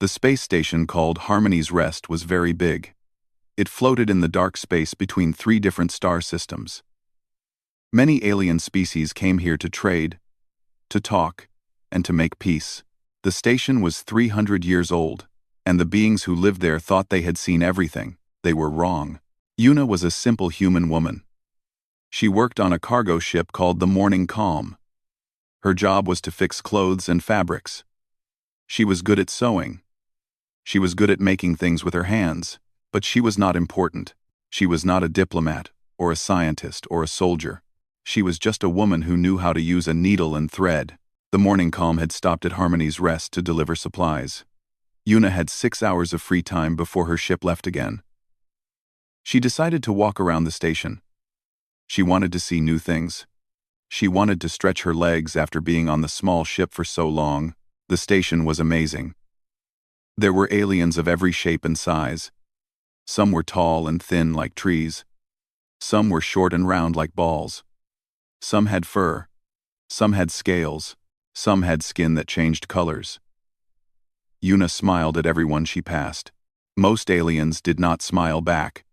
The space station called Harmony's Rest was very big. It floated in the dark space between 3 different star systems. Many alien species came here to trade, to talk, and to make peace. The station was 300 years old, and the beings who lived there thought they had seen everything. They were wrong. Yuna was a simple human woman. She worked on a cargo ship called the Morning Calm. Her job was to fix clothes and fabrics. She was good at sewing. She was good at making things with her hands, but she was not important. She was not a diplomat, or a scientist, or a soldier. She was just a woman who knew how to use a needle and thread. The Morning Calm had stopped at Harmony's Rest to deliver supplies. Yuna had 6 hours of free time before her ship left again. She decided to walk around the station. She wanted to see new things. She wanted to stretch her legs after being on the small ship for so long. The station was amazing. There were aliens of every shape and size. Some were tall and thin like trees. Some were short and round like balls. Some had fur. Some had scales. Some had skin that changed colors. Yuna smiled at everyone she passed. Most aliens did not smile back.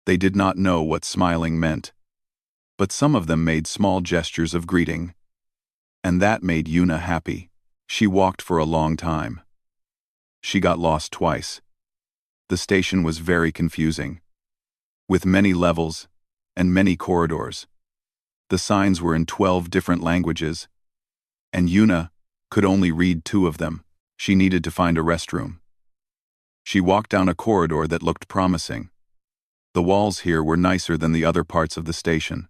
They did not know what smiling meant. But some of them made small gestures of greeting. And that made Yuna happy. She walked for a long time. She got lost twice. The station was very confusing, with many levels and many corridors. The signs were in 12 different languages, and Yuna could only read 2 of them. She needed to find a restroom. She walked down a corridor that looked promising. The walls here were nicer than the other parts of the station.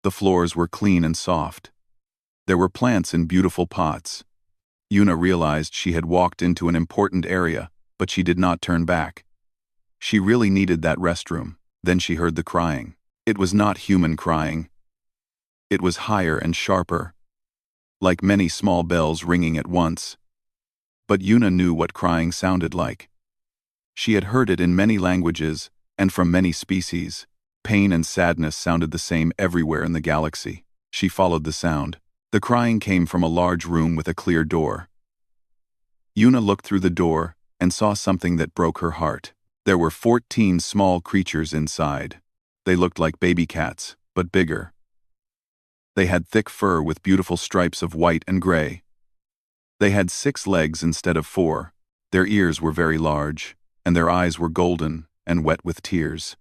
The floors were clean and soft. There were plants in beautiful pots. Yuna realized she had walked into an important area, but she did not turn back. She really needed that restroom. Then she heard the crying. It was not human crying. It was higher and sharper, like many small bells ringing at once. But Yuna knew what crying sounded like. She had heard it in many languages and from many species. Pain and sadness sounded the same everywhere in the galaxy. She followed the sound. The crying came from a large room with a clear door. Yuna looked through the door and saw something that broke her heart. There were 14 small creatures inside. They looked like baby cats, but bigger. They had thick fur with beautiful stripes of white and gray. They had 6 legs instead of 4. Their ears were very large, and their eyes were golden and wet with tears.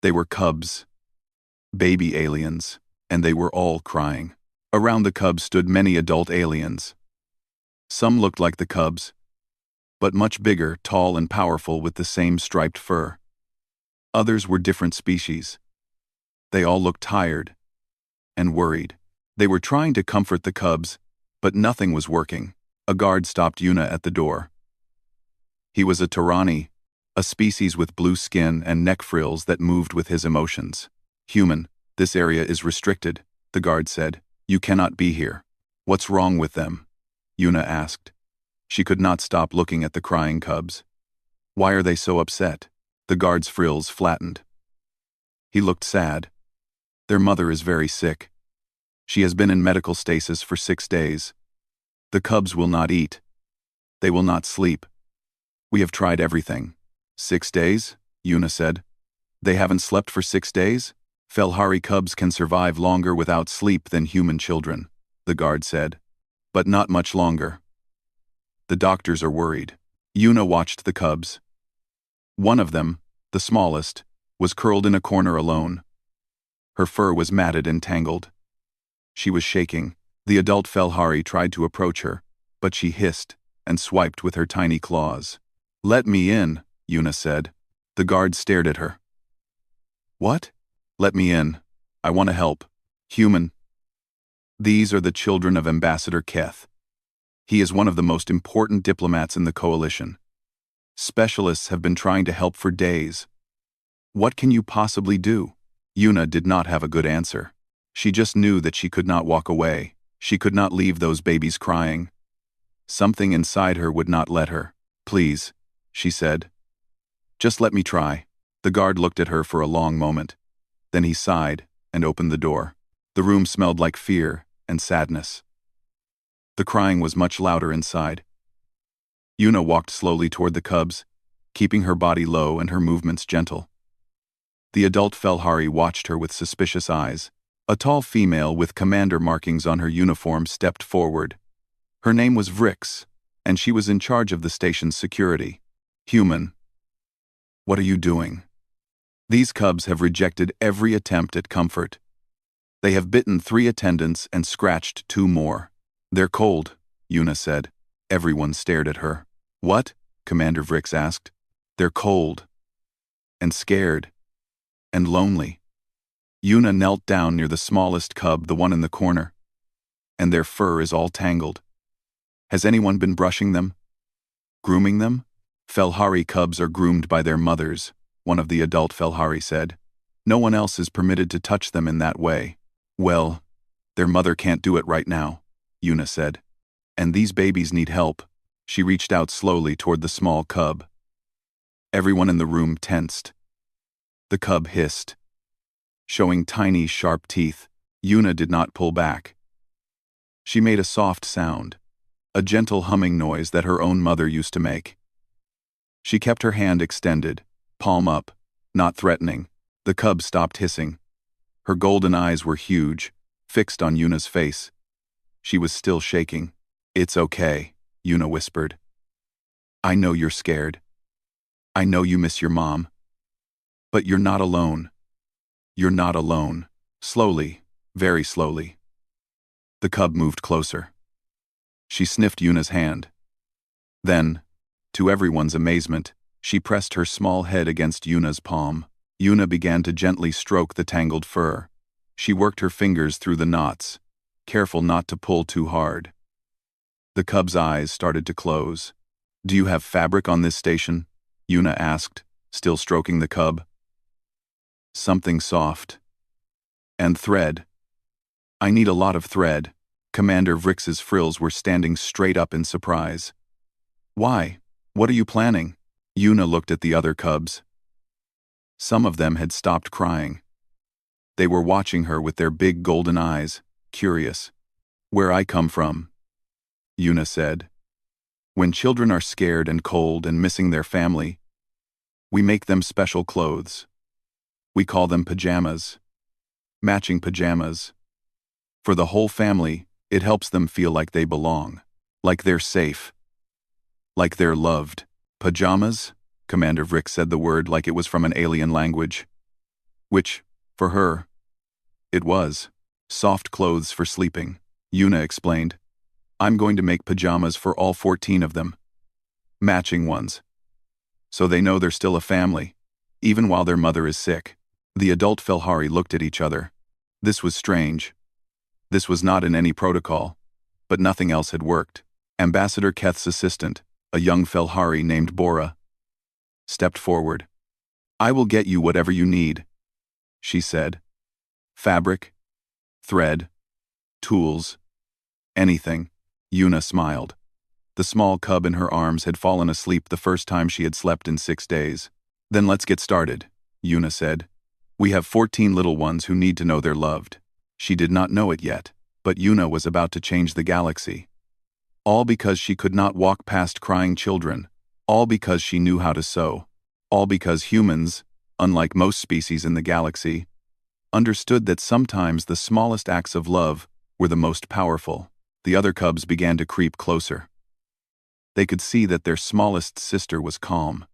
They were cubs, baby aliens, and they were all crying. Around the cubs stood many adult aliens. Some looked like the cubs, but much bigger, tall, and powerful with the same striped fur. Others were different species. They all looked tired and worried. They were trying to comfort the cubs, but nothing was working. A guard stopped Yuna at the door. He was a Tarani, a species with blue skin and neck frills that moved with his emotions. "Human, this area is restricted," the guard said. "You cannot be here." "What's wrong with them?" Yuna asked. She could not stop looking at the crying cubs. "Why are they so upset?" The guard's frills flattened. He looked sad. "Their mother is very sick. She has been in medical stasis for 6 days. The cubs will not eat. They will not sleep. We have tried everything." 6 days? Yuna said. "They haven't slept for 6 days? Felhari cubs can survive longer without sleep than human children," the guard said. "But not much longer. The doctors are worried." Yuna watched the cubs. One of them, the smallest, was curled in a corner alone. Her fur was matted and tangled. She was shaking. The adult Felhari tried to approach her, but she hissed and swiped with her tiny claws. "Let me in," Yuna said. The guard stared at her. "What?" "Let me in. I want to help." "Human. These are the children of Ambassador Keth. He is one of the most important diplomats in the coalition. Specialists have been trying to help for days. What can you possibly do?" Yuna did not have a good answer. She just knew that she could not walk away. She could not leave those babies crying. Something inside her would not let her. "Please," she said. "Just let me try." The guard looked at her for a long moment. Then he sighed and opened the door. The room smelled like fear and sadness. The crying was much louder inside. Yuna walked slowly toward the cubs, keeping her body low and her movements gentle. The adult Felhari watched her with suspicious eyes. A tall female with commander markings on her uniform stepped forward. Her name was Vrix, and she was in charge of the station's security. Human. What are you doing? These cubs have rejected every attempt at comfort. They have bitten 3 attendants and scratched 2 more. They're cold, Yuna said. Everyone stared at her. What? Commander Vrix asked. They're cold. And scared. And lonely. Yuna knelt down near the smallest cub, the one in the corner. And their fur is all tangled. Has anyone been brushing them? Grooming them? Felhari cubs are groomed by their mothers, one of the adult Felhari said. No one else is permitted to touch them in that way. Well, their mother can't do it right now, Yuna said. And these babies need help. She reached out slowly toward the small cub. Everyone in the room tensed. The cub hissed. Showing tiny, sharp teeth, Yuna did not pull back. She made a soft sound, a gentle humming noise that her own mother used to make. She kept her hand extended, palm up, not threatening. The cub stopped hissing. Her golden eyes were huge, fixed on Yuna's face. She was still shaking. It's okay, Yuna whispered. I know you're scared. I know you miss your mom. But you're not alone. You're not alone. Slowly, very slowly. The cub moved closer. She sniffed Yuna's hand. Then, to everyone's amazement, she pressed her small head against Yuna's palm. Yuna began to gently stroke the tangled fur. She worked her fingers through the knots, careful not to pull too hard. The cub's eyes started to close. Do you have fabric on this station? Yuna asked, still stroking the cub. Something soft. And thread. I need a lot of thread. Commander Vrix's frills were standing straight up in surprise. Why? What are you planning? Yuna looked at the other cubs. Some of them had stopped crying. They were watching her with their big golden eyes, curious. Where I come from, Yuna said. When children are scared and cold and missing their family, we make them special clothes. We call them pajamas. Matching pajamas. For the whole family, it helps them feel like they belong, like they're safe, like they're loved. Pajamas? Commander Vrix said the word like it was from an alien language. Which, for her, it was. Soft clothes for sleeping, Yuna explained. I'm going to make pajamas for all 14 of them. Matching ones. So they know they're still a family, even while their mother is sick. The adult Felhari looked at each other. This was strange. This was not in any protocol, but nothing else had worked. Ambassador Keth's assistant, a young Felhari named Bora, stepped forward. I will get you whatever you need, she said. Fabric, thread, tools, anything. Yuna smiled. The small cub in her arms had fallen asleep the first time she had slept in 6 days. Then let's get started, Yuna said. We have 14 little ones who need to know they're loved. She did not know it yet, but Yuna was about to change the galaxy. All because she could not walk past crying children. All because she knew how to sew. All because humans, unlike most species in the galaxy, understood that sometimes the smallest acts of love were the most powerful. The other cubs began to creep closer. They could see that their smallest sister was calm.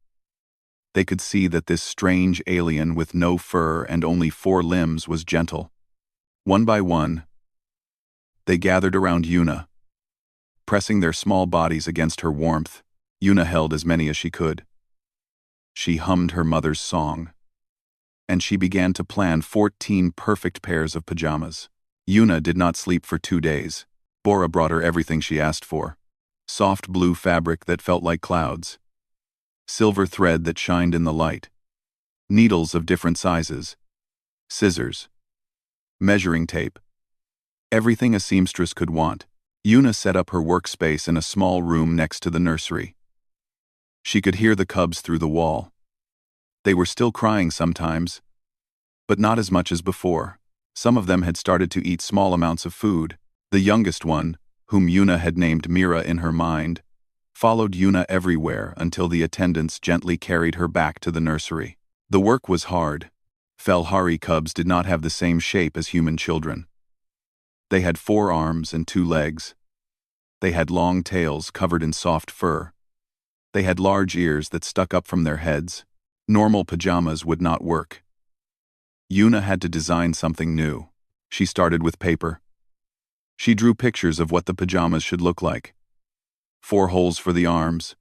They could see that this strange alien with no fur and only 4 limbs was gentle. One by one, they gathered around Yuna, pressing their small bodies against her warmth. Yuna held as many as she could. She hummed her mother's song, and she began to plan 14 perfect pairs of pajamas. Yuna did not sleep for 2 days. Bora brought her everything she asked for. Soft blue fabric that felt like clouds. Silver thread that shined in the light. Needles of different sizes. Scissors. Measuring tape. Everything a seamstress could want. Yuna set up her workspace in a small room next to the nursery. She could hear the cubs through the wall. They were still crying sometimes, but not as much as before. Some of them had started to eat small amounts of food. The youngest one, whom Yuna had named Mira in her mind, followed Yuna everywhere until the attendants gently carried her back to the nursery. The work was hard. Felhari cubs did not have the same shape as human children. They had 4 arms and 2 legs. They had long tails covered in soft fur. They had large ears that stuck up from their heads. Normal pajamas would not work. Yuna had to design something new. She started with paper. She drew pictures of what the pajamas should look like. 4 holes for the arms,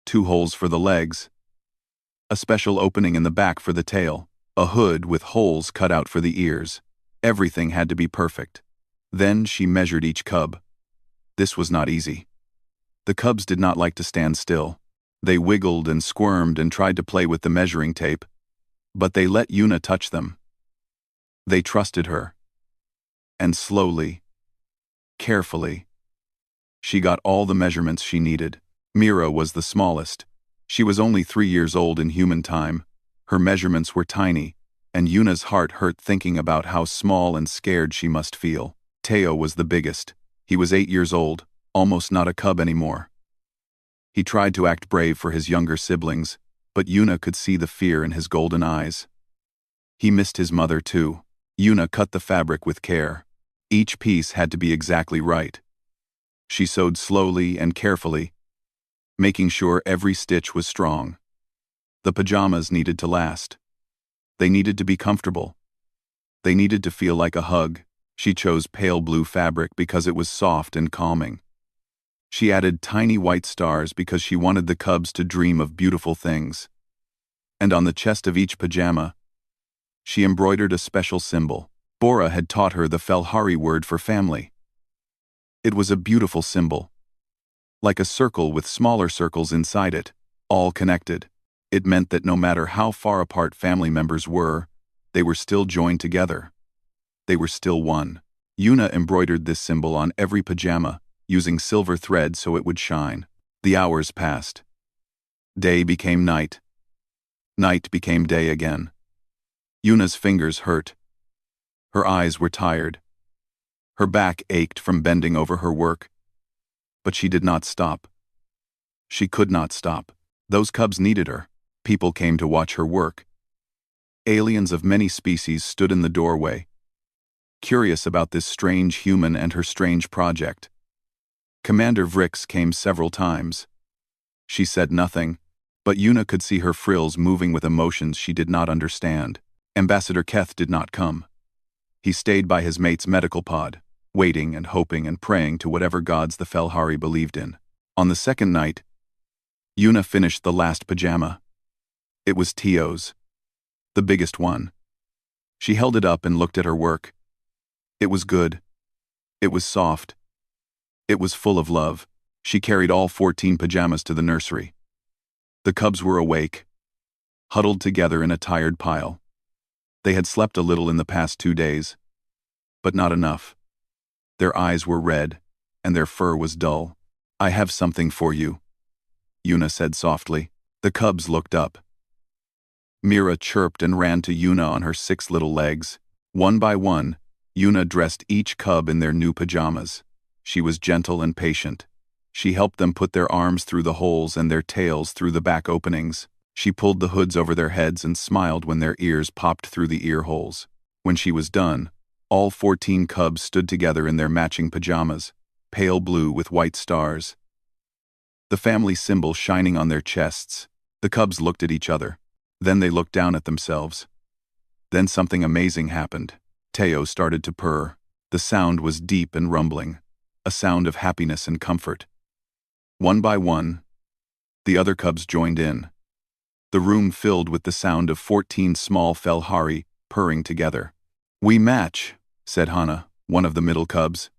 2 holes for the legs, a special opening in the back for the tail, a hood with holes cut out for the ears. Everything had to be perfect. Then she measured each cub. This was not easy. The cubs did not like to stand still. They wiggled and squirmed and tried to play with the measuring tape, but they let Yuna touch them. They trusted her. And slowly, carefully, she got all the measurements she needed. Mira was the smallest. She was only 3 years old in human time. Her measurements were tiny, and Yuna's heart hurt thinking about how small and scared she must feel. Teo was the biggest. He was 8 years old, almost not a cub anymore. He tried to act brave for his younger siblings, but Yuna could see the fear in his golden eyes. He missed his mother too. Yuna cut the fabric with care. Each piece had to be exactly right. She sewed slowly and carefully, making sure every stitch was strong. The pajamas needed to last. They needed to be comfortable. They needed to feel like a hug. She chose pale blue fabric because it was soft and calming. She added tiny white stars because she wanted the cubs to dream of beautiful things. And on the chest of each pajama, she embroidered a special symbol. Bora had taught her the Felhari word for family. It was a beautiful symbol, like a circle with smaller circles inside it, all connected. It meant that no matter how far apart family members were, they were still joined together. They were still one. Yuna embroidered this symbol on every pajama, using silver thread so it would shine. The hours passed. Day became night. Night became day again. Yuna's fingers hurt. Her eyes were tired. Her back ached from bending over her work. But she did not stop. She could not stop. Those cubs needed her. People came to watch her work. Aliens of many species stood in the doorway, curious about this strange human and her strange project. Commander Vrix came several times. She said nothing, but Yuna could see her frills moving with emotions she did not understand. Ambassador Keth did not come. He stayed by his mate's medical pod, waiting and hoping and praying to whatever gods the Felhari believed in. On the second night, Yuna finished the last pajama. It was Teo's, the biggest one. She held it up and looked at her work. It was good. It was soft. It was full of love. She carried all 14 pajamas to the nursery. The cubs were awake, huddled together in a tired pile. They had slept a little in the past 2 days, but not enough. Their eyes were red, and their fur was dull. "I have something for you," Yuna said softly. The cubs looked up. Mira chirped and ran to Yuna on her 6 little legs. One by one, Yuna dressed each cub in their new pajamas. She was gentle and patient. She helped them put their arms through the holes and their tails through the back openings. She pulled the hoods over their heads and smiled when their ears popped through the ear holes. When she was done, all 14 cubs stood together in their matching pajamas, pale blue with white stars, the family symbol shining on their chests. The cubs looked at each other. Then they looked down at themselves. Then something amazing happened. Teo started to purr. The sound was deep and rumbling, a sound of happiness and comfort. One by one, the other cubs joined in. The room filled with the sound of 14 small Felhari purring together. "We match," said Hana, one of the middle cubs.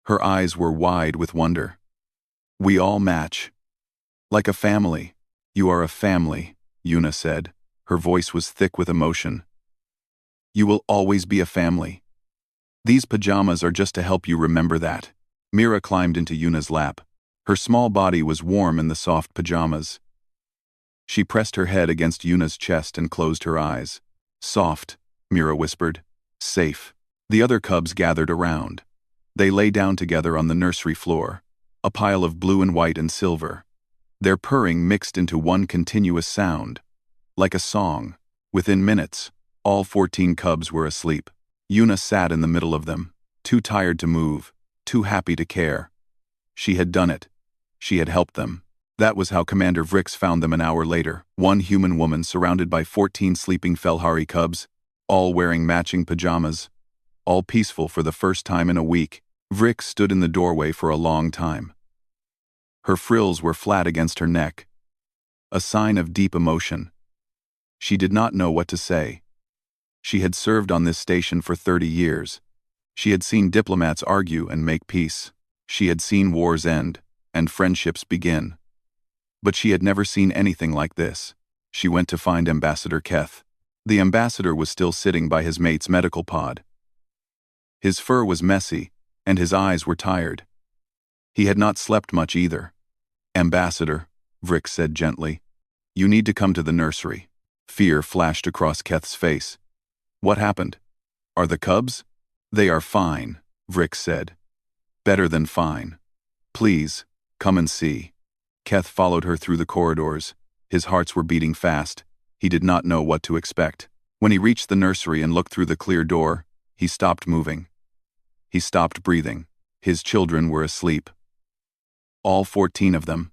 Her eyes were wide with wonder. "We all match. Like a family." "You are a family," Yuna said. Her voice was thick with emotion. "You will always be a family. These pajamas are just to help you remember that." Mira climbed into Yuna's lap. Her small body was warm in the soft pajamas. She pressed her head against Yuna's chest and closed her eyes. "Soft," Mira whispered. "Safe." The other cubs gathered around. They lay down together on the nursery floor. a pile of blue and white and silver. Their purring mixed into one continuous sound, like a song. Within minutes, all 14 cubs were asleep. Yuna sat in the middle of them, too tired to move, too happy to care. She had done it. She had helped them. That was how Commander Vrix found them an hour later, one human woman surrounded by 14 sleeping Felhari cubs, all wearing matching pajamas, all peaceful for the first time in a week. Vrix stood in the doorway for a long time. Her frills were flat against her neck, a sign of deep emotion. She did not know what to say. She had served on this station for 30 years. She had seen diplomats argue and make peace. She had seen wars end and friendships begin. But she had never seen anything like this. She went to find Ambassador Keth. The ambassador was still sitting by his mate's medical pod. His fur was messy, and his eyes were tired. He had not slept much either. "Ambassador," Vrix said gently, "you need to come to the nursery." Fear flashed across Keth's face. "What happened? Are the cubs?" "They are fine," Vrix said. "Better than fine. Please, come and see." Keth followed her through the corridors. His hearts were beating fast. He did not know what to expect. When he reached the nursery and looked through the clear door, he stopped moving. He stopped breathing. His children were asleep. All 14 of them.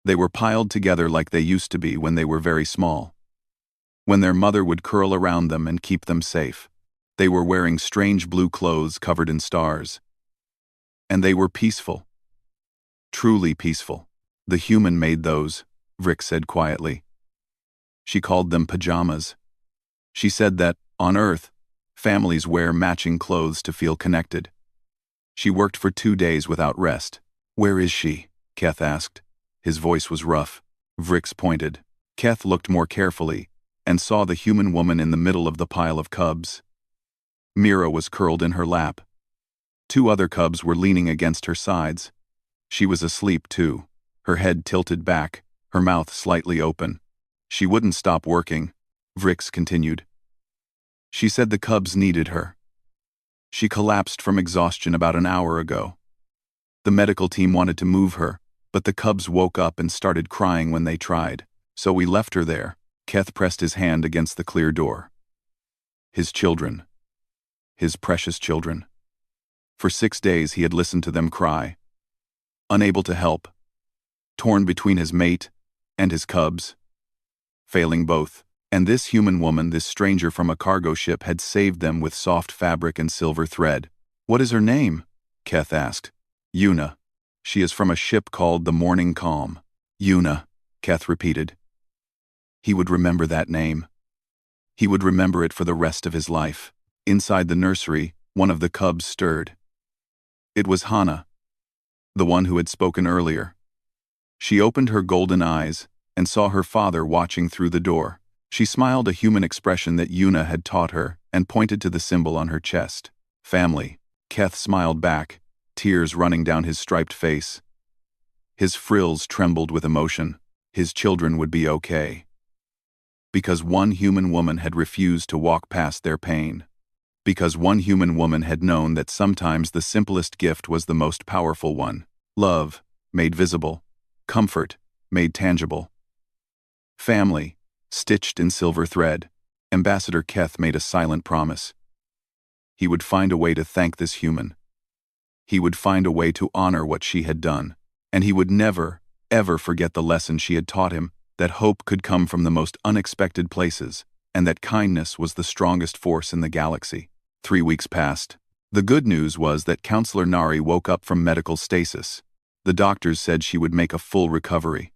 They were piled together like they used to be when they were very small, when their mother would curl around them and keep them safe. They were wearing strange blue clothes covered in stars. And they were peaceful. Truly peaceful. "The human made those," Vrix said quietly. She called them pajamas. She said that, on Earth, families wear matching clothes to feel connected. She worked for 2 days without rest. "Where is she?" Keth asked. His voice was rough. Vrix pointed. Keth looked more carefully and saw the human woman in the middle of the pile of cubs. Mira was curled in her lap. 2 other cubs were leaning against her sides. She was asleep too, her head tilted back, her mouth slightly open. "She wouldn't stop working," Vrix continued. "She said the cubs needed her. She collapsed from exhaustion about an hour ago. The medical team wanted to move her, but the cubs woke up and started crying when they tried, so we left her there." Keth pressed his hand against the clear door. His children. His precious children. For 6 days he had listened to them cry. Unable to help. Torn between his mate and his cubs. Failing both. And this human woman, this stranger from a cargo ship, had saved them with soft fabric and silver thread. "What is her name?" Keth asked. "Yuna. She is from a ship called the Morning Calm." "Yuna," Keth repeated. He would remember that name. He would remember it for the rest of his life. Inside the nursery, one of the cubs stirred. It was Hana, the one who had spoken earlier. She opened her golden eyes and saw her father watching through the door. She smiled a human expression that Yuna had taught her and pointed to the symbol on her chest. "Family." Keth smiled back, tears running down his striped face. His frills trembled with emotion. His children would be okay. Because one human woman had refused to walk past their pain. Because one human woman had known that sometimes the simplest gift was the most powerful one. Love, made visible. Comfort, made tangible. Family, stitched in silver thread. Ambassador Keth made a silent promise. He would find a way to thank this human. He would find a way to honor what she had done. And he would never, ever forget the lesson she had taught him, that hope could come from the most unexpected places, and that kindness was the strongest force in the galaxy. 3 weeks passed. The good news was that Counselor Nari woke up from medical stasis. The doctors said she would make a full recovery.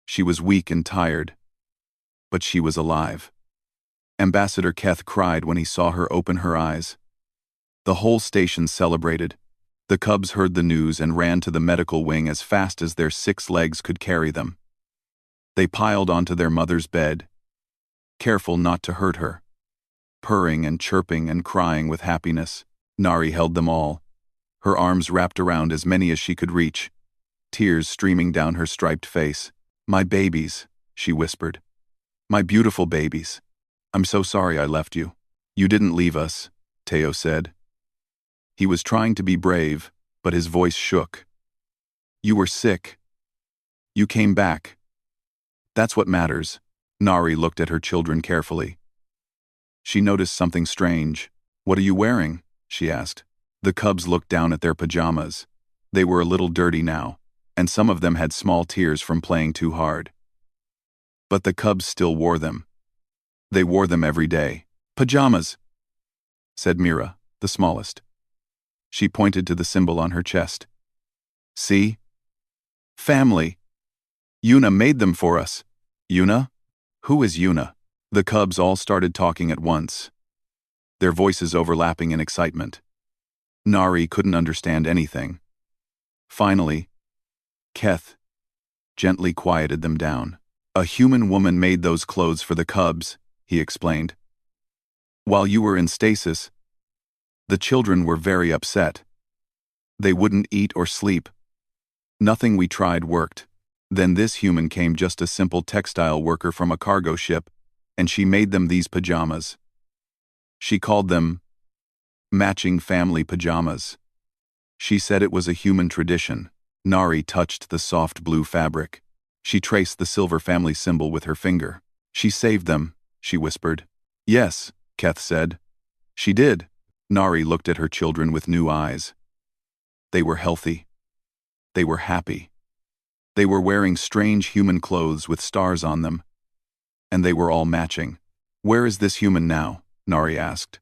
She was weak and tired, but she was alive. Ambassador Keth cried when he saw her open her eyes. The whole station celebrated. The cubs heard the news and ran to the medical wing as fast as their 6 legs could carry them. They piled onto their mother's bed, careful not to hurt her. Purring and chirping and crying with happiness, Nari held them all, her arms wrapped around as many as she could reach, tears streaming down her striped face. "My babies," she whispered. "My beautiful babies. I'm so sorry I left you." "You didn't leave us," Teo said. He was trying to be brave, but his voice shook. You were sick. You came back. That's what matters. Nari looked at her children carefully. She noticed something strange. What are you wearing? She asked. The cubs looked down at their pajamas. They were a little dirty now, and some of them had small tears from playing too hard. But the cubs still wore them. They wore them every day. Pajamas, said Mira, the smallest. She pointed to the symbol on her chest. See? Family. Yuna made them for us. Yuna? Who is Yuna? The cubs all started talking at once, their voices overlapping in excitement. Nari couldn't understand anything. Finally, Keth gently quieted them down. A human woman made those clothes for the cubs, he explained. While you were in stasis, the children were very upset. They wouldn't eat or sleep. Nothing we tried worked. Then this human came, just a simple textile worker from a cargo ship, and she made them these pajamas. She called them matching family pajamas. She said it was a human tradition. Nari touched the soft blue fabric. She traced the silver family symbol with her finger. She saved them, she whispered. Yes, Keth said. She did. Nari looked at her children with new eyes. They were healthy. They were happy. They were wearing strange human clothes with stars on them. And they were all matching. Where is this human now? Nari asked.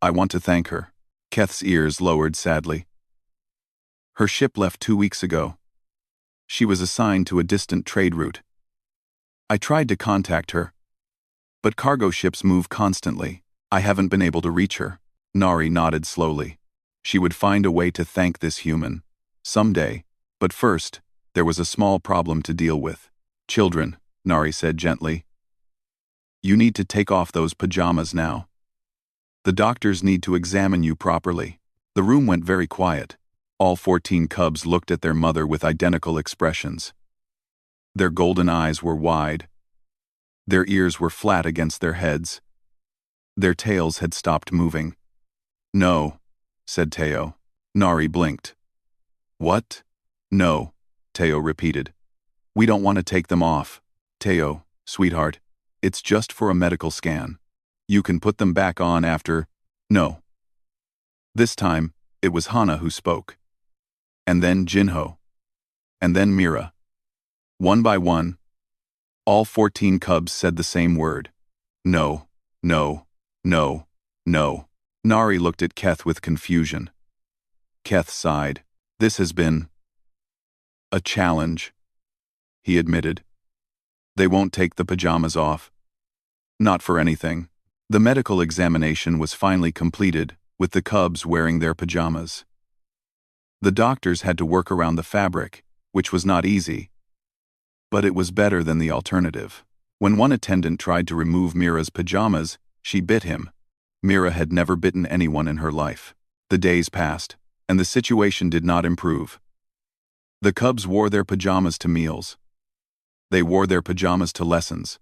I want to thank her. Keth's ears lowered sadly. Her ship left 2 weeks ago. She was assigned to a distant trade route. I tried to contact her, but cargo ships move constantly. I haven't been able to reach her. Nari nodded slowly. She would find a way to thank this human. Someday. But first, there was a small problem to deal with. Children, Nari said gently. You need to take off those pajamas now. The doctors need to examine you properly. The room went very quiet. All 14 cubs looked at their mother with identical expressions. Their golden eyes were wide. Their ears were flat against their heads. Their tails had stopped moving. No, said Teo. Nari blinked. What? No, Teo repeated. We don't want to take them off. Teo, sweetheart, it's just for a medical scan. You can put them back on after. No. This time, it was Hana who spoke. And then Jinho. And then Mira. One by one, all 14 cubs said the same word. No, no, no, no. Nari looked at Keth with confusion. Keth sighed. This has been a challenge, he admitted. They won't take the pajamas off. Not for anything. The medical examination was finally completed, with the cubs wearing their pajamas. The doctors had to work around the fabric, which was not easy. But it was better than the alternative. When one attendant tried to remove Mira's pajamas, she bit him. Mira had never bitten anyone in her life. The days passed, and the situation did not improve. The cubs wore their pajamas to meals. They wore their pajamas to lessons.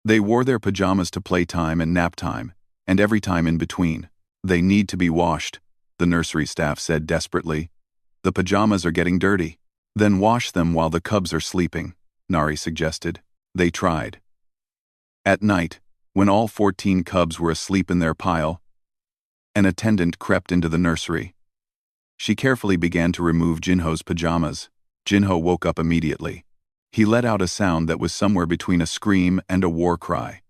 They wore their pajamas to playtime and nap time, and every time in between. They need to be washed, the nursery staff said desperately. The pajamas are getting dirty. Then wash them while the cubs are sleeping, Nari suggested. They tried. At night, when all 14 cubs were asleep in their pile, an attendant crept into the nursery. She carefully began to remove Jinho's pajamas. Jinho woke up immediately. He let out a sound that was somewhere between a scream and a war cry.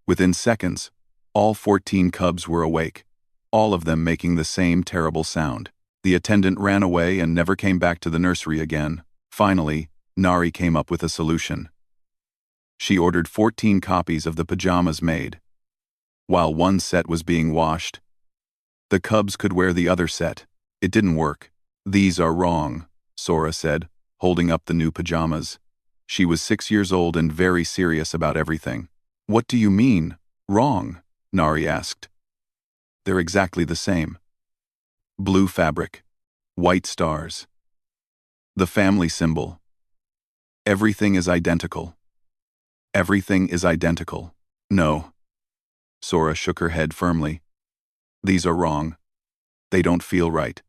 Within seconds, all 14 cubs were awake, all of them making the same terrible sound. The attendant ran away and never came back to the nursery again. Finally, Nari came up with a solution. She ordered 14 copies of the pajamas made. While one set was being washed, the cubs could wear the other set. It didn't work. These are wrong, Sora said, holding up the new pajamas. She was 6 years old and very serious about everything. What do you mean, wrong? Nari asked. They're exactly the same. Blue fabric, white stars. The family symbol. Everything is identical. Everything is identical. No. Sora shook her head firmly. These are wrong. They don't feel right.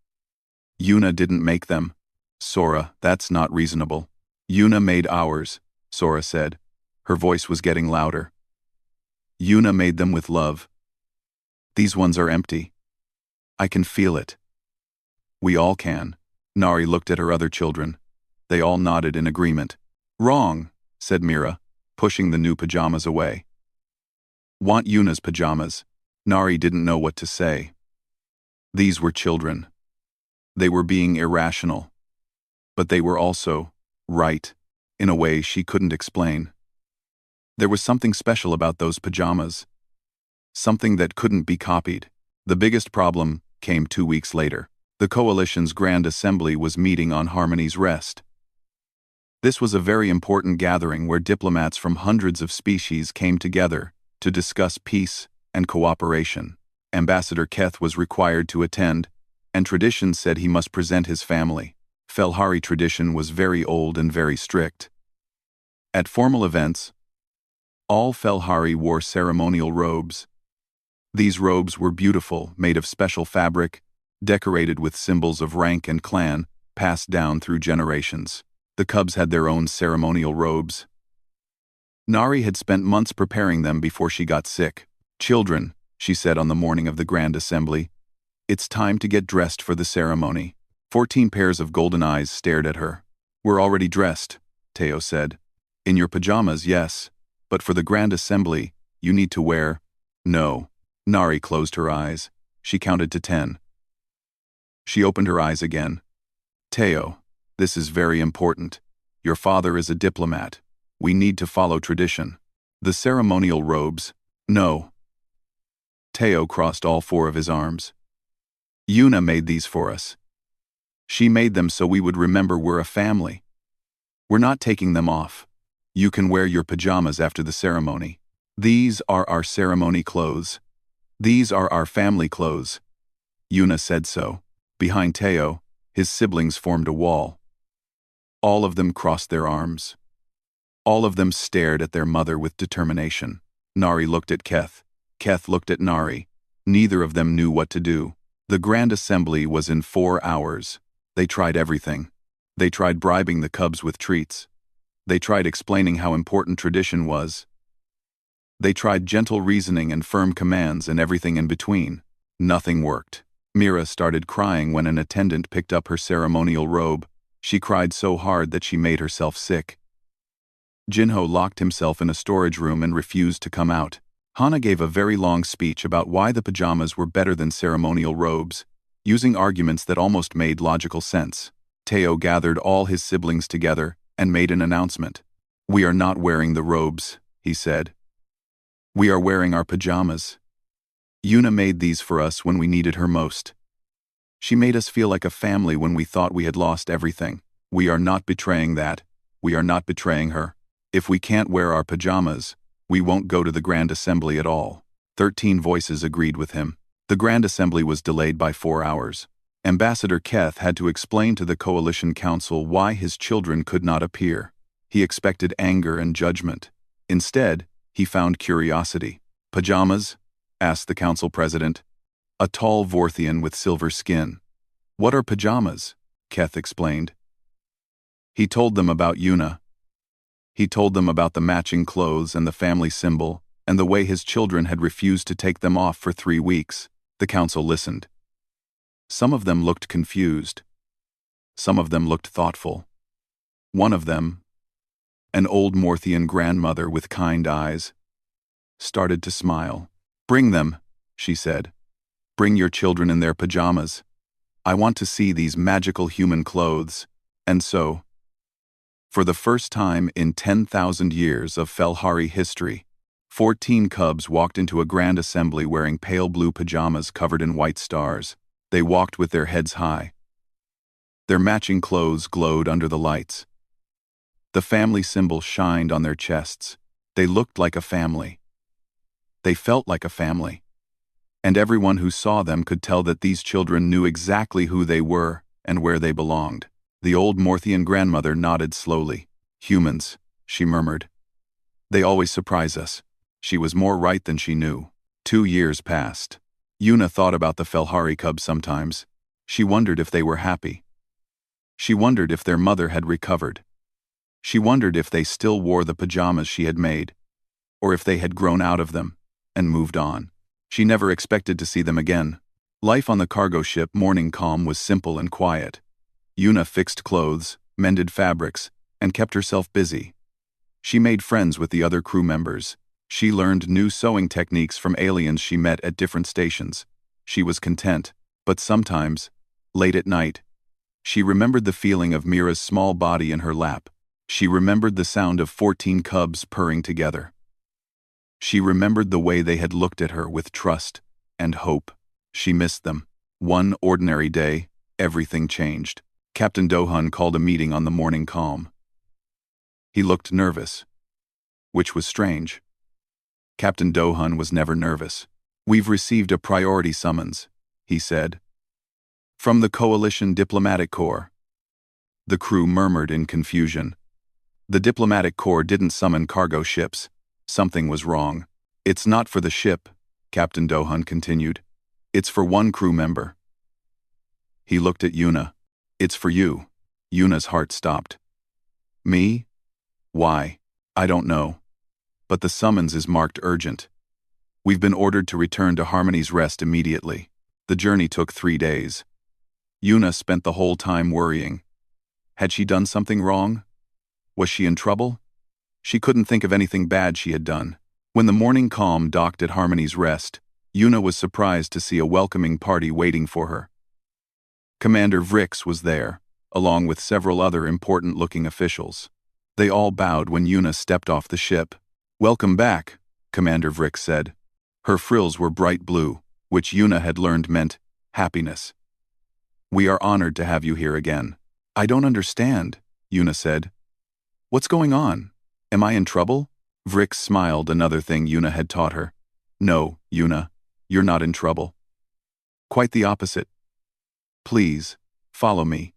Yuna didn't make them. Sora, that's not reasonable. Yuna made ours, Sora said. Her voice was getting louder. Yuna made them with love. These ones are empty. I can feel it. We all can. Nari looked at her other children. They all nodded in agreement. Wrong, said Mira, pushing the new pajamas away. Want Yuna's pajamas. Nari didn't know what to say. These were children. They were being irrational. But they were also right, in a way she couldn't explain. There was something special about those pajamas. Something that couldn't be copied. The biggest problem came 2 weeks later. The Coalition's Grand Assembly was meeting on Harmony's Rest. This was a very important gathering where diplomats from hundreds of species came together to discuss peace and cooperation. Ambassador Keth was required to attend, and tradition said he must present his family. Felhari tradition was very old and very strict. At formal events, all Felhari wore ceremonial robes. These robes were beautiful, made of special fabric, decorated with symbols of rank and clan, passed down through generations. The cubs had their own ceremonial robes. Nari had spent months preparing them before she got sick. Children, she said on the morning of the Grand Assembly, it's time to get dressed for the ceremony. 14 pairs of golden eyes stared at her. We're already dressed, Teo said. In your pajamas, yes, but for the Grand Assembly, you need to wear… No. Nari closed her eyes. She counted to 10. She opened her eyes again. Teo, this is very important. Your father is a diplomat. We need to follow tradition. The ceremonial robes… No. Teo crossed all 4 of his arms. Yuna made these for us. She made them so we would remember we're a family. We're not taking them off. You can wear your pajamas after the ceremony. These are our ceremony clothes. These are our family clothes. Yuna said so. Behind Teo, his siblings formed a wall. All of them crossed their arms. All of them stared at their mother with determination. Nari looked at Keth. Keth looked at Nari. Neither of them knew what to do. The Grand Assembly was in 4 hours. They tried everything. They tried bribing the cubs with treats. They tried explaining how important tradition was. They tried gentle reasoning and firm commands and everything in between. Nothing worked. Mira started crying when an attendant picked up her ceremonial robe. She cried so hard that she made herself sick. Jinho locked himself in a storage room and refused to come out. Hana gave a very long speech about why the pajamas were better than ceremonial robes, using arguments that almost made logical sense. Teo gathered all his siblings together and made an announcement. We are not wearing the robes, he said. We are wearing our pajamas. Yuna made these for us when we needed her most. She made us feel like a family when we thought we had lost everything. We are not betraying that. We are not betraying her. If we can't wear our pajamas, we won't go to the Grand Assembly at all. 13 voices agreed with him. The Grand Assembly was delayed by 4 hours. Ambassador Keth had to explain to the Coalition Council why his children could not appear. He expected anger and judgment. Instead, he found curiosity. Pajamas? Asked the council president. A tall Vorthian with silver skin. What are pajamas? Keth explained. He told them about Yuna. He told them about the matching clothes and the family symbol, and the way his children had refused to take them off for 3 weeks. The council listened. Some of them looked confused. Some of them looked thoughtful. One of them, an old Morthian grandmother with kind eyes, started to smile. Bring them, she said. Bring your children in their pajamas. I want to see these magical human clothes. And so, for the first time in 10,000 years of Felhari history, 14 cubs walked into a grand assembly wearing pale blue pajamas covered in white stars. They walked with their heads high. Their matching clothes glowed under the lights. The family symbol shined on their chests. They looked like a family. They felt like a family. And everyone who saw them could tell that these children knew exactly who they were and where they belonged. The old Morthian grandmother nodded slowly. Humans, she murmured. They always surprise us. She was more right than she knew. 2 years passed. Yuna thought about the Felhari cubs sometimes. She wondered if they were happy. She wondered if their mother had recovered. She wondered if they still wore the pajamas she had made, or if they had grown out of them and moved on. She never expected to see them again. Life on the cargo ship Morning Calm was simple and quiet. Yuna fixed clothes, mended fabrics, and kept herself busy. She made friends with the other crew members. She learned new sewing techniques from aliens she met at different stations. She was content, but sometimes, late at night, she remembered the feeling of Mira's small body in her lap. She remembered the sound of 14 cubs purring together. She remembered the way they had looked at her with trust and hope. She missed them. One ordinary day, everything changed. Captain Dohun called a meeting on the Morning Calm. He looked nervous, which was strange. Captain Dohun was never nervous. "We've received a priority summons," he said. "From the Coalition Diplomatic Corps." The crew murmured in confusion. The Diplomatic Corps didn't summon cargo ships. Something was wrong. "It's not for the ship," Captain Dohun continued. "It's for one crew member." He looked at Yuna. "It's for you." Yuna's heart stopped. "Me? Why? I don't know. But the summons is marked urgent. We've been ordered to return to Harmony's Rest immediately." The journey took 3 days. Yuna spent the whole time worrying. Had she done something wrong? Was she in trouble? She couldn't think of anything bad she had done. When the Morning Calm docked at Harmony's Rest, Yuna was surprised to see a welcoming party waiting for her. Commander Vrix was there, along with several other important-looking officials. They all bowed when Yuna stepped off the ship. "Welcome back," Commander Vrix said. Her frills were bright blue, which Yuna had learned meant happiness. "We are honored to have you here again." "I don't understand," Yuna said. "What's going on? Am I in trouble?" Vrix smiled, another thing Yuna had taught her. "No, Yuna, you're not in trouble. Quite the opposite. Please, follow me.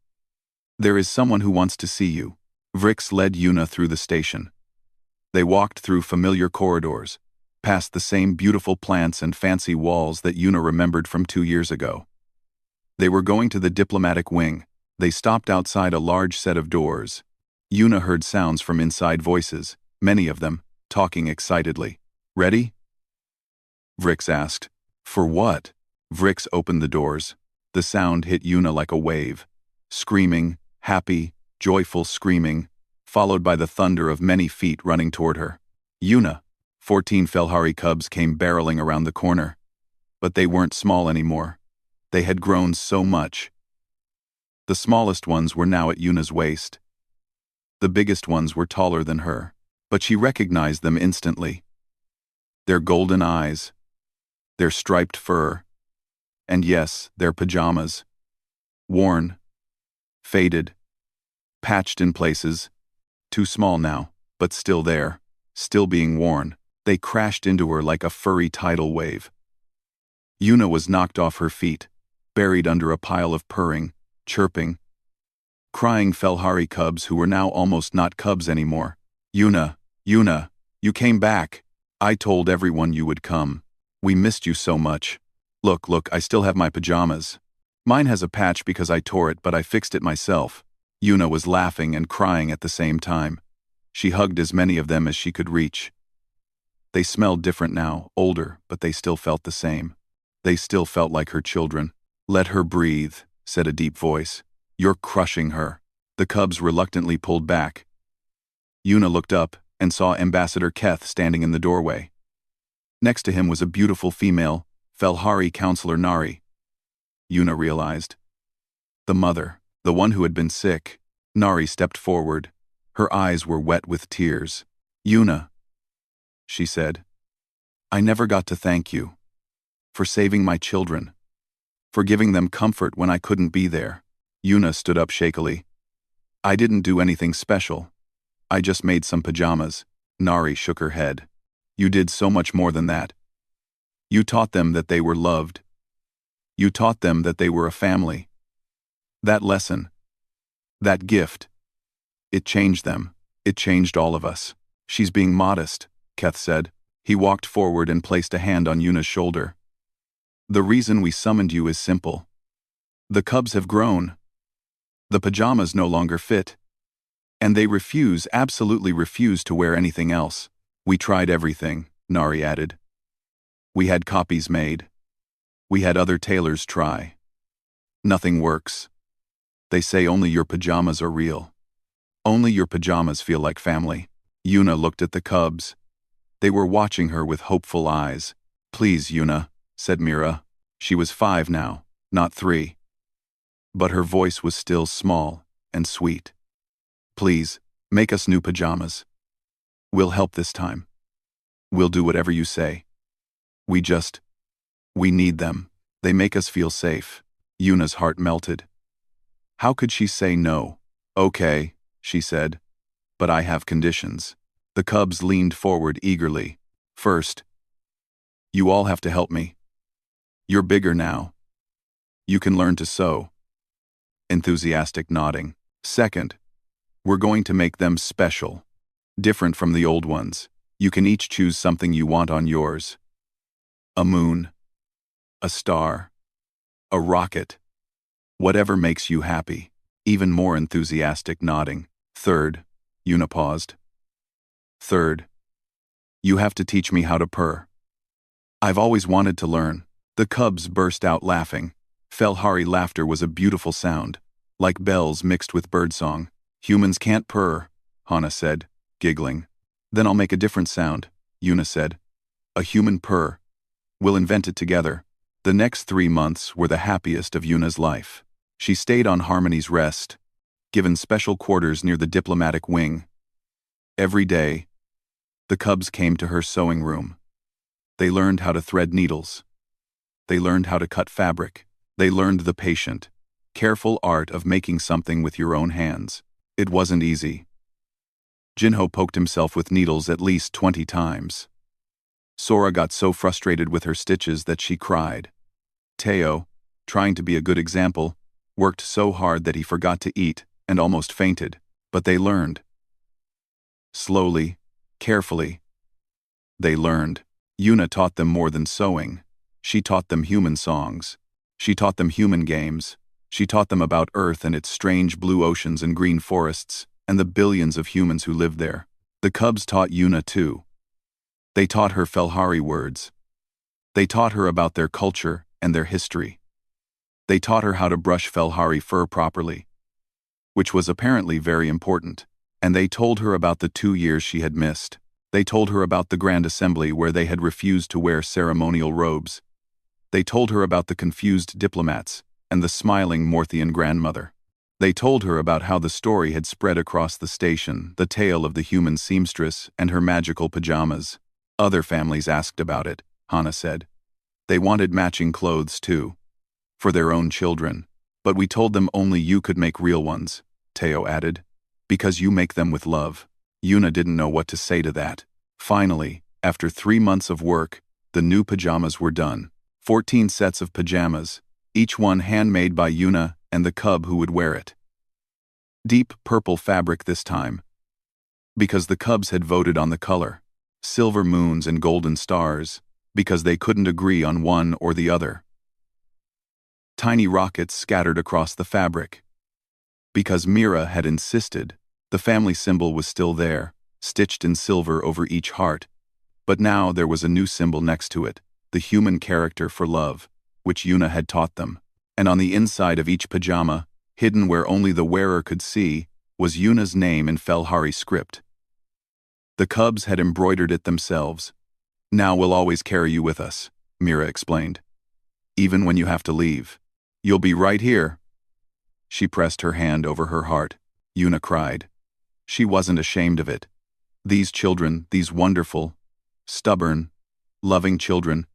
There is someone who wants to see you." Vrix led Yuna through the station. They walked through familiar corridors, past the same beautiful plants and fancy walls that Yuna remembered from 2 years ago. They were going to the diplomatic wing. They stopped outside a large set of doors. Yuna heard sounds from inside, voices, many of them, talking excitedly. "Ready?" Vrix asked. "For what?" Vrix opened the doors. The sound hit Yuna like a wave. Screaming, happy, joyful screaming, followed by the thunder of many feet running toward her. "Yuna!" 14 Felhari cubs came barreling around the corner. But they weren't small anymore. They had grown so much. The smallest ones were now at Yuna's waist. The biggest ones were taller than her, but she recognized them instantly. Their golden eyes, their striped fur, and yes, their pajamas. Worn, faded, patched in places, too small now, but still there, still being worn. They crashed into her like a furry tidal wave. Yuna was knocked off her feet, buried under a pile of purring, chirping, crying Felhari cubs who were now almost not cubs anymore. "Yuna, Yuna, you came back. I told everyone you would come. We missed you so much. Look, I still have my pajamas. Mine has a patch because I tore it, but I fixed it myself." Yuna was laughing and crying at the same time. She hugged as many of them as she could reach. They smelled different now, older, but they still felt the same. They still felt like her children. "Let her breathe," said a deep voice. "You're crushing her." The cubs reluctantly pulled back. Yuna looked up and saw Ambassador Keth standing in the doorway. Next to him was a beautiful female, Felhari counselor Nari. Yuna realized. The mother, the one who had been sick. Nari stepped forward. Her eyes were wet with tears. "Yuna," she said, "I never got to thank you. For saving my children. For giving them comfort when I couldn't be there." Yuna stood up shakily. "I didn't do anything special. I just made some pajamas." Nari shook her head. "You did so much more than that. You taught them that they were loved. You taught them that they were a family. That lesson, that gift, it changed them. It changed all of us." "She's being modest," Keth said. He walked forward and placed a hand on Yuna's shoulder. "The reason we summoned you is simple. The cubs have grown. The pajamas no longer fit. And they absolutely refuse to wear anything else. We tried everything, Nari added. We had copies made. We had other tailors try. Nothing works. They say only your pajamas are real. Only your pajamas feel like family. Yuna looked at the cubs. They were watching her with hopeful eyes. Please, Yuna, said Mira. She was 5 now, not 3. But her voice was still small and sweet. Please, make us new pajamas. We'll help this time. We'll do whatever you say. We need them. They make us feel safe. Yuna's heart melted. How could she say no? Okay, she said. But I have conditions. The cubs leaned forward eagerly. First, you all have to help me. You're bigger now. You can learn to sew. Enthusiastic nodding. Second, we're going to make them special. Different from the old ones. You can each choose something you want on yours. A moon. A star. A rocket. Whatever makes you happy. Even more enthusiastic nodding. Third, Yuna paused. Third, you have to teach me how to purr. I've always wanted to learn. The cubs burst out laughing. Felhari laughter was a beautiful sound, like bells mixed with birdsong. Humans can't purr, Hana said, giggling. Then I'll make a different sound, Yuna said. A human purr. We'll invent it together. The next 3 months were the happiest of Yuna's life. She stayed on Harmony's Rest, given special quarters near the diplomatic wing. Every day, the cubs came to her sewing room. They learned how to thread needles. They learned how to cut fabric. They learned the patient, careful art of making something with your own hands. It wasn't easy. Jinho poked himself with needles at least 20 times. Sora got so frustrated with her stitches that she cried. Teo, trying to be a good example, worked so hard that he forgot to eat and almost fainted, but they learned. Slowly, carefully. They learned. Yuna taught them more than sewing. She taught them human songs. She taught them human games. She taught them about Earth and its strange blue oceans and green forests, and the billions of humans who lived there. The cubs taught Yuna too. They taught her Felhari words. They taught her about their culture and their history. They taught her how to brush Felhari fur properly, which was apparently very important. And they told her about the 2 years she had missed. They told her about the Grand Assembly where they had refused to wear ceremonial robes. They told her about the confused diplomats and the smiling Morthian grandmother. They told her about how the story had spread across the station, the tale of the human seamstress and her magical pajamas. Other families asked about it, Hana said. They wanted matching clothes too, for their own children. But we told them only you could make real ones, Teo added. Because you make them with love. Yuna didn't know what to say to that. Finally, after 3 months of work, the new pajamas were done. 14 sets of pajamas, each one handmade by Yuna and the cub who would wear it. Deep purple fabric this time, because the cubs had voted on the color. Silver moons and golden stars, because they couldn't agree on one or the other. Tiny rockets scattered across the fabric. Because Mira had insisted, the family symbol was still there, stitched in silver over each heart. But now there was a new symbol next to it, the human character for love, which Yuna had taught them. And on the inside of each pajama, hidden where only the wearer could see, was Yuna's name in Felhari script. The cubs had embroidered it themselves. Now we'll always carry you with us, Mira explained. Even when you have to leave. You'll be right here. She pressed her hand over her heart. Yuna cried. She wasn't ashamed of it. These children, these wonderful, stubborn, loving children,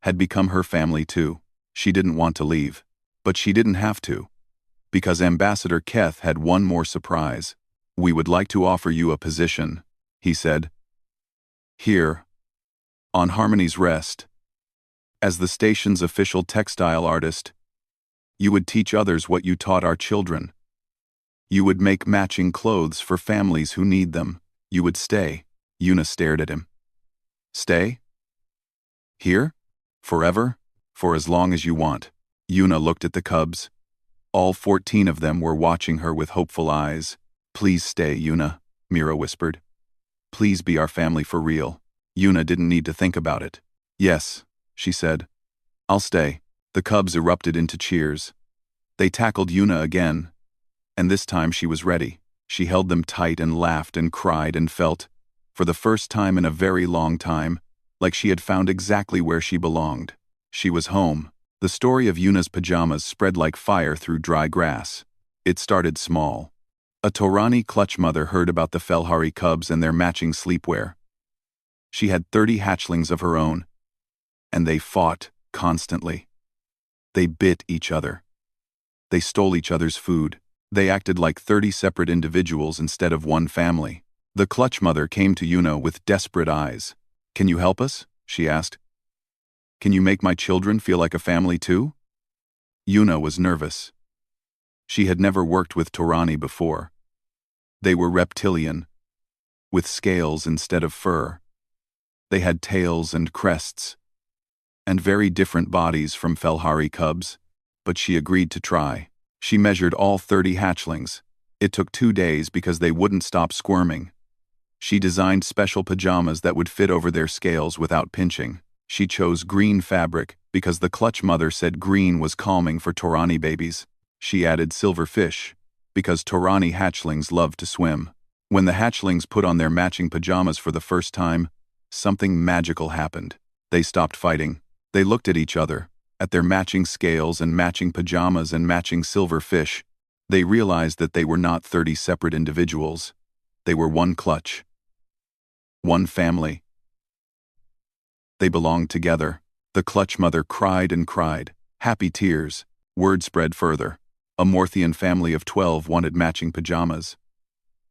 had become her family too. She didn't want to leave. But she didn't have to. Because Ambassador Keth had one more surprise. We would like to offer you a position, he said. Here, on Harmony's Rest, as the station's official textile artist, you would teach others what you taught our children. You would make matching clothes for families who need them. You would stay. Yuna stared at him. Stay? Here? Forever? For as long as you want. Yuna looked at the cubs. All 14 of them were watching her with hopeful eyes. "Please stay, Yuna," Mira whispered. "Please be our family for real." Yuna didn't need to think about it. "Yes," she said. "I'll stay." The cubs erupted into cheers. They tackled Yuna again, and this time she was ready. She held them tight and laughed and cried and felt, for the first time in a very long time, like she had found exactly where she belonged. She was home. The story of Yuna's pajamas spread like fire through dry grass. It started small. A Torani clutch mother heard about the Felhari cubs and their matching sleepwear. She had 30 hatchlings of her own, and they fought constantly. They bit each other. They stole each other's food. They acted like 30 separate individuals instead of one family. The clutch mother came to Yuna with desperate eyes. "Can you help us?" she asked. "Can you make my children feel like a family too?" Yuna was nervous. She had never worked with Torani before. They were reptilian, with scales instead of fur. They had tails and crests, and very different bodies from Felhari cubs, but she agreed to try. She measured all 30 hatchlings. It took 2 days because they wouldn't stop squirming. She designed special pajamas that would fit over their scales without pinching. She chose green fabric because the clutch mother said green was calming for Torani babies. She added silver fish because Torani hatchlings loved to swim. When the hatchlings put on their matching pajamas for the first time, something magical happened. They stopped fighting. They looked at each other, at their matching scales and matching pajamas and matching silver fish. They realized that they were not 30 separate individuals. They were one clutch. One family. They belonged together. The clutch mother cried and cried. Happy tears. Word spread further. A Morthian family of 12 wanted matching pajamas.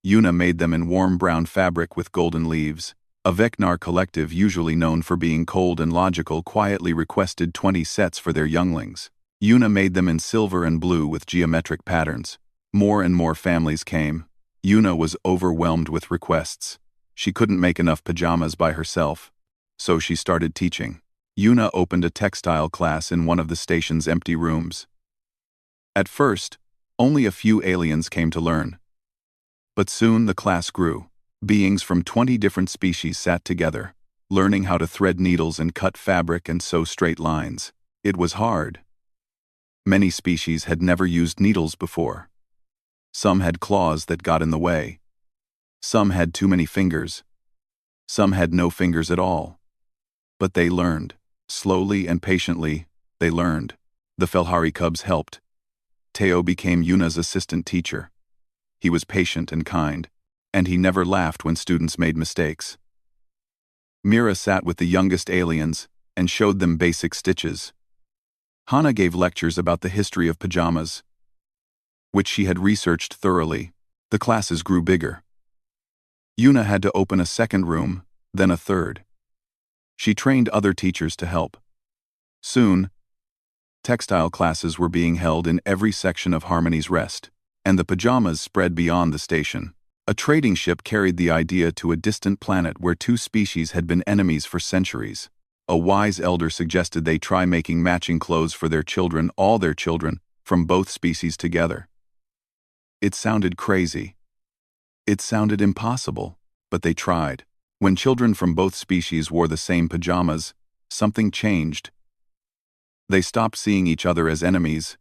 Yuna made them in warm brown fabric with golden leaves. A Vecnar collective usually known for being cold and logical quietly requested 20 sets for their younglings. Yuna made them in silver and blue with geometric patterns. More and more families came. Yuna was overwhelmed with requests. She couldn't make enough pajamas by herself, so she started teaching. Yuna opened a textile class in one of the station's empty rooms. At first, only a few aliens came to learn. But soon the class grew. Beings from 20 different species sat together, learning how to thread needles and cut fabric and sew straight lines. It was hard. Many species had never used needles before. Some had claws that got in the way. Some had too many fingers. Some had no fingers at all. But they learned. Slowly and patiently, they learned. The Felhari cubs helped. Teo became Yuna's assistant teacher. He was patient and kind, and he never laughed when students made mistakes. Mira sat with the youngest aliens and showed them basic stitches. Hana gave lectures about the history of pajamas, which she had researched thoroughly. The classes grew bigger. Yuna had to open a second room, then a third. She trained other teachers to help. Soon, textile classes were being held in every section of Harmony's Rest, and the pajamas spread beyond the station. A trading ship carried the idea to a distant planet where 2 species had been enemies for centuries. A wise elder suggested they try making matching clothes for their children, all their children, from both species together. It sounded crazy. It sounded impossible, but they tried. When children from both species wore the same pajamas, something changed. They stopped seeing each other as enemies.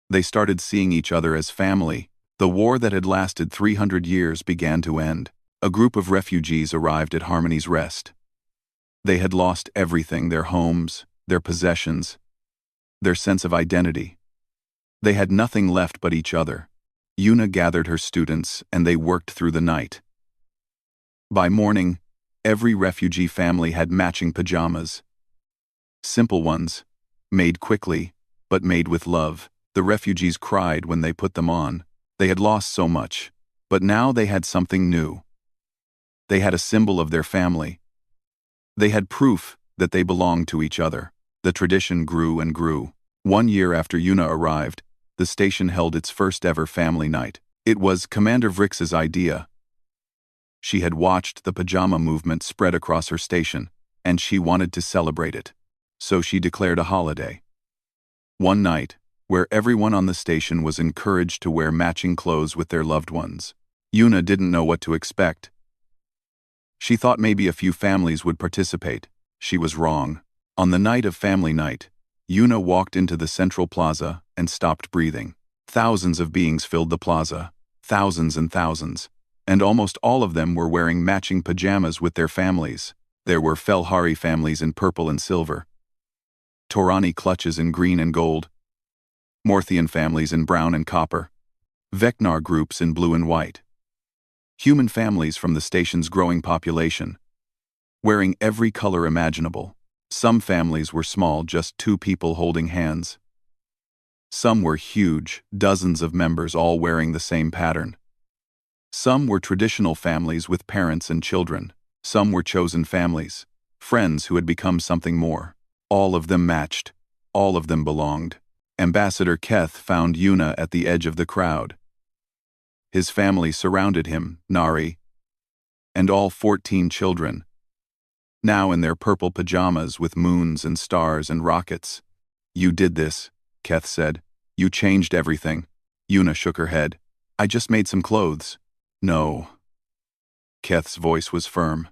They started seeing each other as family. The war that had lasted 300 years began to end. A group of refugees arrived at Harmony's Rest. They had lost everything: their homes, their possessions, their sense of identity. They had nothing left but each other. Yuna gathered her students, and they worked through the night. By morning, every refugee family had matching pajamas. Simple ones, made quickly, but made with love. The refugees cried when they put them on. They had lost so much, but now they had something new. They had a symbol of their family. They had proof that they belonged to each other. The tradition grew and grew. 1 year after Yuna arrived, the station held its first ever family night. It was Commander Vrix's idea. She had watched the pajama movement spread across her station, and she wanted to celebrate it. So she declared a holiday. One night, where everyone on the station was encouraged to wear matching clothes with their loved ones. Yuna didn't know what to expect. She thought maybe a few families would participate. She was wrong. On the night of family night, Yuna walked into the central plaza and stopped breathing. Thousands of beings filled the plaza, thousands and thousands, and almost all of them were wearing matching pajamas with their families. There were Felhari families in purple and silver, Torani clutches in green and gold, Morthian families in brown and copper, Vecnar groups in blue and white. Human families from the station's growing population, wearing every color imaginable. Some families were small, just 2 people holding hands. Some were huge, dozens of members all wearing the same pattern. Some were traditional families with parents and children. Some were chosen families, friends who had become something more. All of them matched. All of them belonged. Ambassador Keth found Yuna at the edge of the crowd. His family surrounded him, Nari, and all 14 children, now in their purple pajamas with moons and stars and rockets. "You did this," Keth said. "You changed everything." Yuna shook her head. "I just made some clothes." "No." Keth's voice was firm.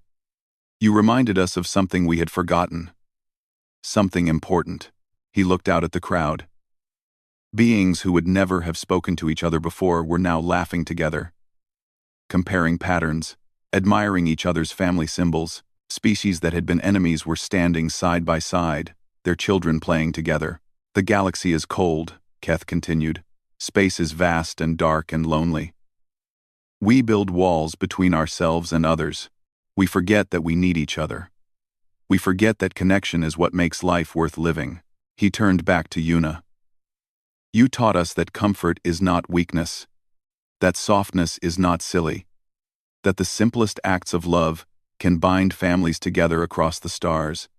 "You reminded us of something we had forgotten. Something important." He looked out at the crowd. Beings who would never have spoken to each other before were now laughing together, comparing patterns, admiring each other's family symbols. Species that had been enemies were standing side by side, their children playing together. "The galaxy is cold," Keth continued. "Space is vast and dark and lonely. We build walls between ourselves and others. We forget that we need each other. We forget that connection is what makes life worth living." He turned back to Yuna. "You taught us that comfort is not weakness, that softness is not silly, that the simplest acts of love can bind families together across the stars.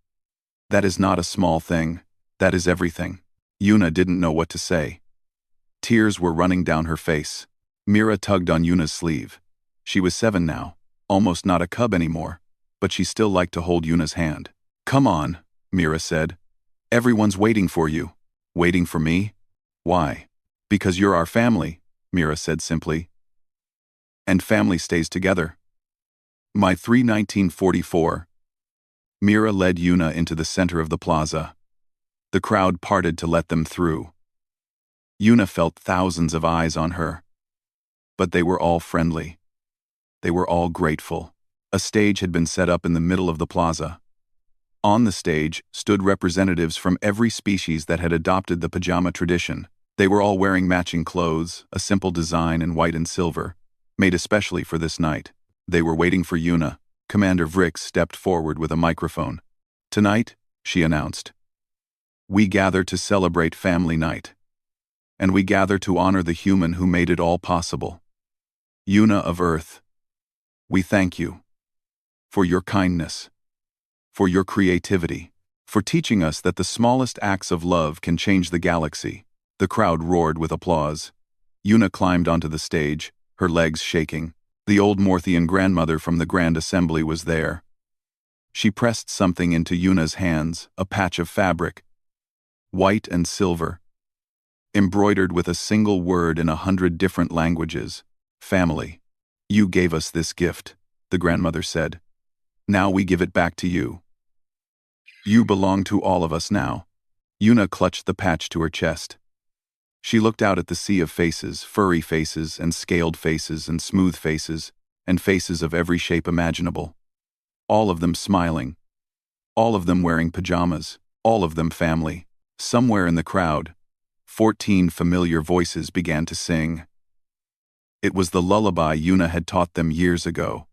That is not a small thing, that is everything." Yuna didn't know what to say. Tears were running down her face. Mira tugged on Yuna's sleeve. She was 7 now, almost not a cub anymore, but she still liked to hold Yuna's hand. "Come on," Mira said. "Everyone's waiting for you." "Waiting for me? Why?" "Because you're our family," Mira said simply. "And family stays together." My 1944. Mira led Yuna into the center of the plaza. The crowd parted to let them through. Yuna felt thousands of eyes on her. But they were all friendly. They were all grateful. A stage had been set up in the middle of the plaza. On the stage stood representatives from every species that had adopted the pajama tradition. They were all wearing matching clothes, a simple design in white and silver, made especially for this night. They were waiting for Yuna. Commander Vrix stepped forward with a microphone. "Tonight," she announced, "we gather to celebrate Family Night. And we gather to honor the human who made it all possible. Yuna of Earth, we thank you for your kindness, for your creativity, for teaching us that the smallest acts of love can change the galaxy." The crowd roared with applause. Yuna climbed onto the stage, her legs shaking. The old Morthian grandmother from the Grand Assembly was there. She pressed something into Yuna's hands, a patch of fabric, white and silver, embroidered with a single word in 100 different languages: family. "You gave us this gift," the grandmother said. "Now we give it back to you. You belong to all of us now." Yuna clutched the patch to her chest. She looked out at the sea of faces, furry faces and scaled faces and smooth faces, and faces of every shape imaginable. All of them smiling. All of them wearing pajamas. All of them family. Somewhere in the crowd, 14 familiar voices began to sing. It was the lullaby Yuna had taught them years ago.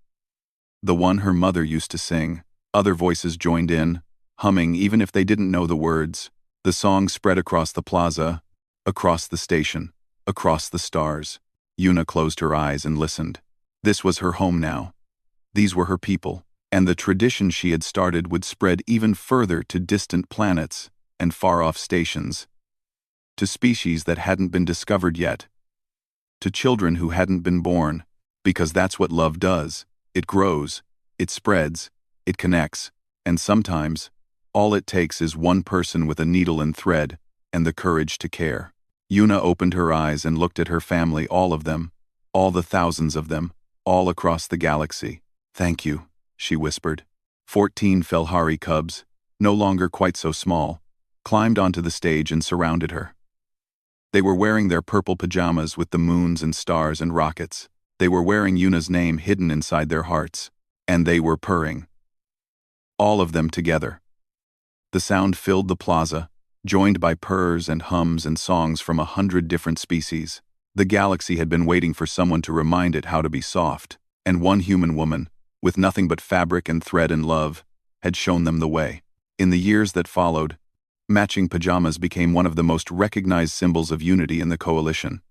The one her mother used to sing. Other voices joined in, humming even if they didn't know the words. The song spread across the plaza, across the station, across the stars. Yuna closed her eyes and listened. This was her home now. These were her people, and the tradition she had started would spread even further to distant planets and far-off stations, to species that hadn't been discovered yet, to children who hadn't been born, because that's what love does. It grows, it spreads, it connects, and sometimes, all it takes is one person with a needle and thread, and the courage to care. Yuna opened her eyes and looked at her family, all of them, all the thousands of them, all across the galaxy. "Thank you," she whispered. 14 Felhari cubs, no longer quite so small, climbed onto the stage and surrounded her. They were wearing their purple pajamas with the moons and stars and rockets. They were wearing Yuna's name hidden inside their hearts, and they were purring. All of them together. The sound filled the plaza, joined by purrs and hums and songs from 100 different species. The galaxy had been waiting for someone to remind it how to be soft, and one human woman, with nothing but fabric and thread and love, had shown them the way. In the years that followed, matching pajamas became one of the most recognized symbols of unity in the coalition.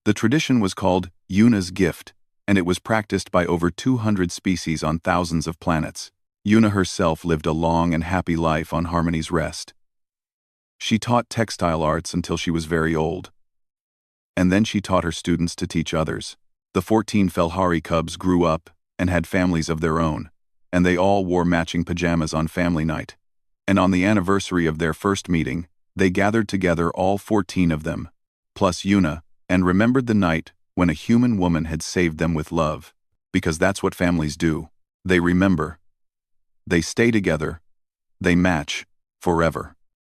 The tradition was called Yuna's Gift, and it was practiced by over 200 species on thousands of planets. Yuna herself lived a long and happy life on Harmony's Rest. She taught textile arts until she was very old. And then she taught her students to teach others. The 14 Felhari cubs grew up and had families of their own, and they all wore matching pajamas on family night. And on the anniversary of their first meeting, they gathered together, all 14 of them, plus Yuna, and remembered the night when a human woman had saved them with love. Because that's what families do. They remember. They stay together. They match forever.